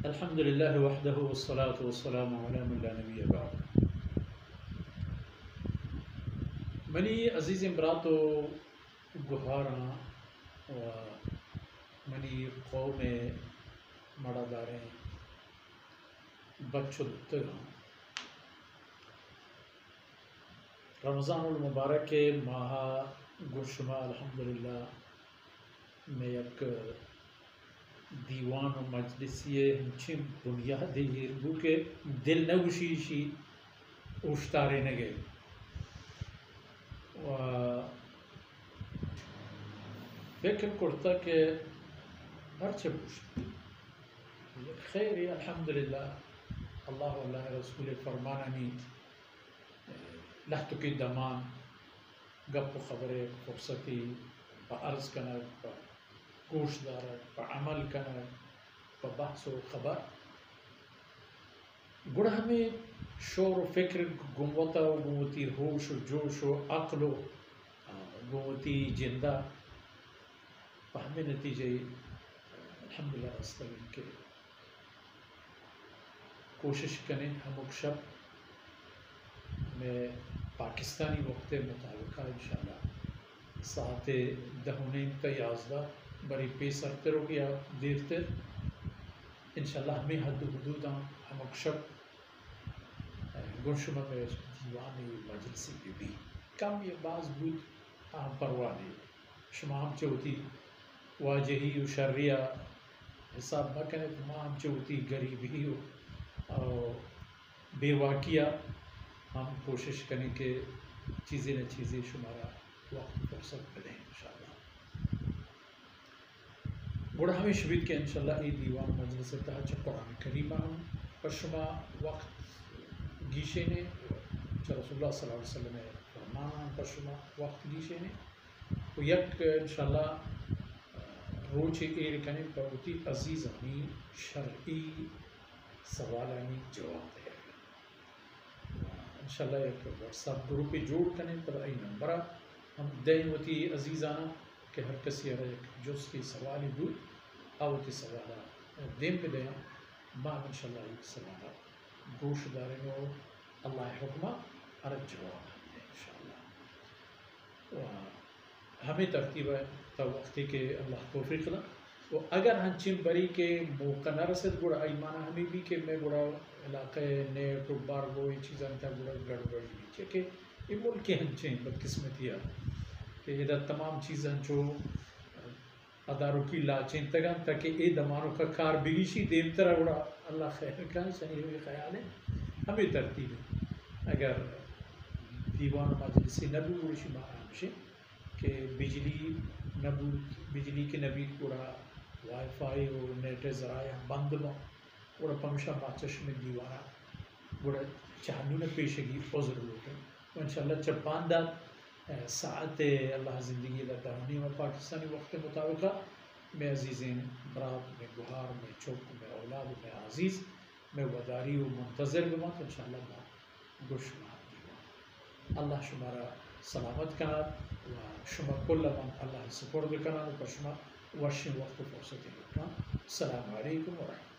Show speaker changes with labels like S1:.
S1: الحمد لله وحده والصلاة والسلام على من لا نبي بعد. منی عزیز براتو گہاراں و منی قوم مڑا داریں بچو دتگاں رمضان المبارک ماہ گرشما الحمدللہ میں یک دیوان و مجلسی ہنچین بنیادی یربو کے دل نگوشیشی اوشتارے نگے و فکر کرتا کہ ہرچے پوشت خیر الحمدللہ اللہ واللہ رسول فرمانانی لحتو کی دمان گپ و خبر فرصتی پا عرض کنک پا گوش دارک پا عمل کنک پا بحث و خبر گوڑا ہمیں شور و فکر گموتا و گموتی ہوش و جوش و عقل و گموتی جندہ پا ہمیں نتیجے الحمدللہ رستگن کے کوشش کریں ہم اکشب میں پاکستانی وقت مطابقہ انشاءاللہ ساعت 10:09 تا 11 بری پیسر تر ہو گیا دیر تر انشاءاللہ ہمیں حد و حدود ہم اکشب گرشمہ میں دیوانی مجلسی بھی کم یہ باز بود اہم پروانی شما ہم چوتی واجہی و شریعہ حساب نہ کریں تو ہم چوتی غریبی و بے واقعہ ہم کوشش کریں کہ چیزیں نہ چیزیں شمارا وقت فرصت ملیں انشاءاللہ گوڑا ہمیں شبید کے انشاءاللہ ای دیوان مجلس تحت قرآن کریم ہم پر شما وقت گیشے نے رسول اللہ صلی اللہ علیہ وسلم فرمانا ہم پر شما وقت گیشے نے تو یک انشاءاللہ روچے ایر کنے پر ہوتی عزیز ہمیں شرعی سوالانی جواب دے انشاءاللہ ایک واٹس ایپ گروپ جوڑ کریں پر ای نمبرہ ہم دیں ہوتی عزیزانا کہ ہر کسی ایک جس کی سوالی بود آوتی سوالہ دیں پہ دیں ماں انشاءاللہ ایک سوالہ گوش داریں گو اللہ حکمہ عرب جواب دیں انشاءاللہ ہمیں ترتیب ہے تا وقتی کہ اللہ توفیق لیں و اگر ہنچین بری کے موقع نہ رسد گوڑا ایمانہ ہمیں بھی کہ میں گوڑا علاقہ نیٹ و بارگو یہ چیزاں تا گوڑا گڑبڑی بھی چکے یہ ملک ہنچین بدقسمتی ہے کہ ادھر تمام چیزاں جو اداروں کی لاچین تگاں تاکہ اے دمانوں کا کار بگیشی دیم طرح گوڑا اللہ خیر کن سنی ہوئی خیال ہے ہمیں ترتیب ہے اگر دیوان مجلسی نبی گوڑشی مارا ہمشے کہ بجلی نبود بجلی کے نبی گوڑا وائی فائی اور نیٹ ذرائع بند لوں گوڑا پمشا باچش میں دیوانا گوڑا چاہنو نے پیشگی عذر لوگے انشاءاللہ چپاندہ ساعت اللہ زندگی لدہنی و پاکستانی وقت مطابقہ میں عزیزین برات میں گہار میں چوک میں اولاد میں عزیز میں وداری و منتظر بما تو انشاءاللہ میں گوشمار دیوان اللہ شمارا سلامت کنار و شما کل من اللہ سپرد کنار و شما ورشن وقت فرصتی لکھنا السلام علیکم ورحمۃ